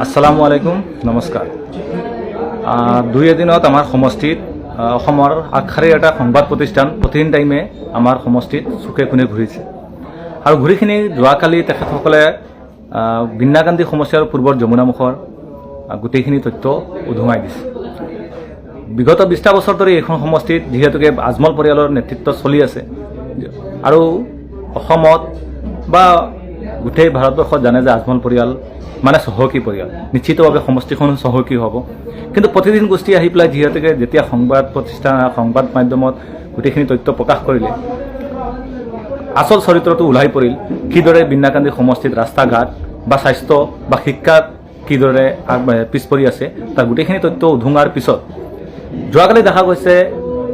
আসসালামু আলাইকুম, নমস্কাৰ। দুই এদিনত আমাৰ সমষ্টিত অসমৰ আগশাৰীৰ এটা সংবাদ প্ৰতিষ্ঠান প্ৰতিদিন টাইমে আমাৰ সমষ্টিত চুকে কোণে ঘূৰিছে আৰু ঘূৰিখিনি যোৱাকালি তেখেতসকলে বিন্নাকান্দি সমষ্টিৰ পূৰ্বৰ যমুনামুখৰ গোটেইখিনি তথ্য উধুঙাই দিছে। বিগত 20টা বছৰ ধৰি এইখন সমষ্টিত যিহেতুকে আজমল পৰিয়ালৰ নেতৃত্ব চলি আছে আৰু অসমত বা গোটেই ভাৰতবৰ্ষত জানে যে আজমল পৰিয়াল মানে চহকী পৰিয়াল, নিশ্চিতভাৱে সমষ্টিখন চহকী হ'ব। কিন্তু প্ৰতিদিন গোষ্ঠী আহি পেলাই যিহেতুকে যেতিয়া সংবাদ প্ৰতিষ্ঠান সংবাদ মাধ্যমত গোটেইখিনি তথ্য প্ৰকাশ কৰিলে, আচল চৰিত্ৰটো ওলাই পৰিল। কিদৰে বিন্নাকান্দি সমষ্টিত ৰাস্তা ঘাট বা স্বাস্থ্য বা শিক্ষাত কিদৰে পিছ পৰি আছে তাৰ গোটেইখিনি তথ্য উধুঙাৰ পিছত যোৱাকালি দেখা গৈছে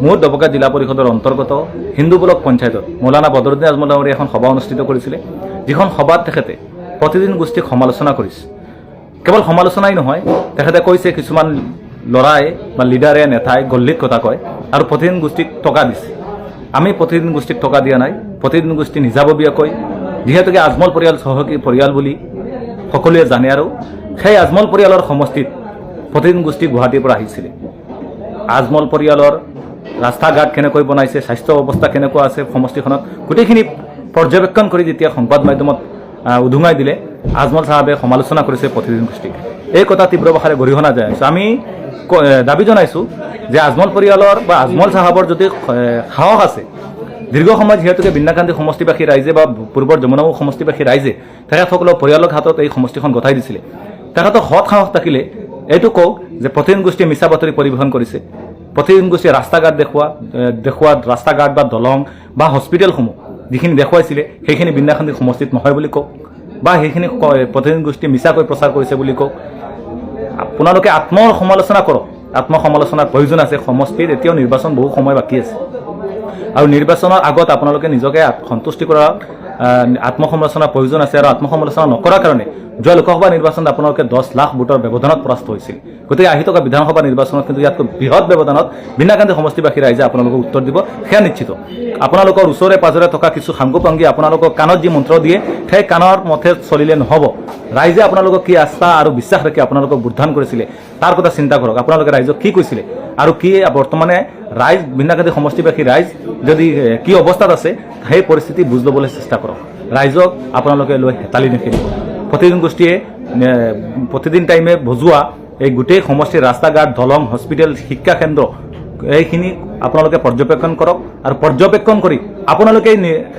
মোৰ দবকা জিলা পৰিষদৰ অন্তৰ্গত হিন্দু ব্লক পঞ্চায়তত মৌলানা বদৰুদ্দিন আজমল ডাঙৰীয়াই এখন সভা অনুষ্ঠিত কৰিছিলে, যিখন সভাত তেখেতে প্ৰতিদিন গোষ্ঠীক সমালোচনা কৰিছে। কেৱল সমালোচনাই নহয়, তেখেতে কৈছে কিছুমান ল'ৰাই বা লিডাৰে নেতাই গল্লিত কথা কয় আৰু প্ৰতিদিন গোষ্ঠীক টকা দিছে। আমি প্ৰতিদিন গোষ্ঠীক টকা দিয়া নাই। প্ৰতিদিন গোষ্ঠী নিজাববীয়াকৈ যিহেতুকে আজমল পৰিয়াল চহকী পৰিয়াল বুলি সকলোৱে জানে আৰু সেই আজমল পৰিয়ালৰ সমষ্টিত প্ৰতিদিন গোষ্ঠী গুৱাহাটীৰ পৰা আহিছিলে। আজমল পৰিয়ালৰ ৰাস্তা ঘাট কেনেকৈ বনাইছে, স্বাস্থ্য অৱস্থা কেনেকুৱা আছে সমষ্টিখনত, গোটেইখিনি পৰ্যবেক্ষণ কৰি যেতিয়া সংবাদ মাধ্যমত উধুঙাই দিলে, আজমল চাহাবে সমালোচনা কৰিছে প্ৰতিদিন গোষ্ঠীক। এই কথা তীব্ৰ ভাষাৰে গৰিহণা জনাইছোঁ। আমি দাবী জনাইছোঁ যে আজমল পৰিয়ালৰ বা আজমল চাহাবৰ যদি সাহস আছে, দীৰ্ঘ সময় যিহেতুকে বিন্নাকান্দি সমষ্টিবাসী ৰাইজে বা পূৰ্বৰ যমুনামুখ সমষ্টিবাসী ৰাইজে তেখেতসকলৰ পৰিয়ালৰ হাতত এই সমষ্টিখন গতাই দিছিলে, তেখেতৰ সৎ সাহস থাকিলে এইটো কওক যে প্ৰতিদিন গোষ্ঠীয়ে মিছা বাতৰি পৰিৱেশন কৰিছে। প্ৰতিদিন গোষ্ঠীয়ে ৰাস্তা ঘাট দেখুওৱা ৰাস্তা ঘাট বা দলং বা হস্পিটেলসমূহ যিখিনি দেখুৱাইছিলে সেইখিনি বিন্নাকান্দি সমষ্টিত নহয় বুলি কওক, বা সেইখিনি প্ৰতিদিন গোষ্ঠীয়ে মিছাকৈ প্ৰচাৰ কৰিছে বুলি কওক। আপোনালোকে আত্মসমালোচনা কৰক। আত্মসমালোচনাৰ প্ৰয়োজন আছে। সমষ্টিত এতিয়াও নিৰ্বাচন বহু সময় বাকী আছে আৰু নিৰ্বাচনৰ আগত আপোনালোকে নিজকে সন্তুষ্টি কৰা আত্মসমালোচনাৰ প্ৰয়োজন আছে। আৰু আত্মসমালোচনা নকৰাৰ কাৰণে যোৱা লোকসভা নিৰ্বাচনত আপোনালোকে 10 লাখ ভোটৰ ব্যৱধানত পৰাস্ত হৈছিল। গতিকে আহি থকা বিধানসভা নিৰ্বাচনত কিন্তু ইয়াতকৈ বৃহৎ ব্যৱধানত বিন্নাকান্দি সমষ্টিবাসী ৰাইজে আপোনালোকক উত্তৰ দিব, সেয়া নিশ্চিত। আপোনালোকৰ ওচৰে পাজৰে থকা কিছু সাংগোপাংগী আপোনালোকৰ কাণত যি মন্ত্ৰ দিয়ে সেই কাণৰ মতে চলিলে নহ'ব। ৰাইজে আপোনালোকক কি আস্থা আৰু বিশ্বাস ৰাখি আপোনালোকক বুদ্ধান কৰিছিলে তাৰ কথা চিন্তা কৰক। আপোনালোকে ৰাইজক কি কৈছিলে আৰু কি বৰ্তমানে ৰাইজ বিন্নাকান্দি সমষ্টিবাসী ৰাইজ যদি কি অৱস্থাত আছে সেই পৰিস্থিতি বুজ ল'বলৈ চেষ্টা কৰক। ৰাইজক আপোনালোকে লৈ হেতালি নেখেলিব। প্ৰতিদিন গোষ্ঠীয়ে প্ৰতিদিন টাইমে বজোৱা এই গোটেই সমষ্টিৰ ৰাস্তা ঘাট, দলং, হস্পিটেল, শিক্ষা কেন্দ্ৰ এইখিনি আপোনালোকে পৰ্যবেক্ষণ কৰক আৰু পৰ্যবেক্ষণ কৰি আপোনালোকেই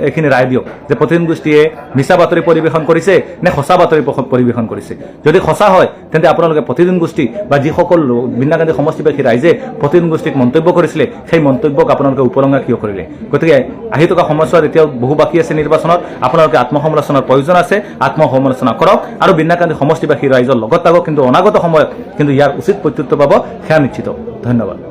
এইখিনি ৰায় দিয়ক যে প্ৰতিদিন গোষ্ঠীয়ে মিছা বাতৰি পৰিৱেশন কৰিছে নে সঁচা বাতৰি পৰিৱেশন কৰিছে। যদি সঁচা হয় তেন্তে আপোনালোকে প্ৰতিদিন গোষ্ঠী বা যিসকল বিন্নাকান্দি সমষ্টিবাসী ৰাইজে প্ৰতিদিন গোষ্ঠীক মন্তব্য কৰিছিলে সেই মন্তব্যক আপোনালোকে উপলংঘা কিয় কৰিলে। গতিকে আহি থকা সময়ছোৱাত এতিয়াও বহু বাকী আছে নিৰ্বাচনত। আপোনালোকে আত্মসমালোচনাৰ প্ৰয়োজন আছে। আত্মসমালোচনা কৰক আৰু বিন্নাকান্দি সমষ্টিবাসী ৰাইজৰ লগত থাকক। কিন্তু অনাগত সময়ত কিন্তু ইয়াৰ উচিত প্ৰত্যুত্তৰ পাব, সেয়া নিশ্চিত। ধন্যবাদ।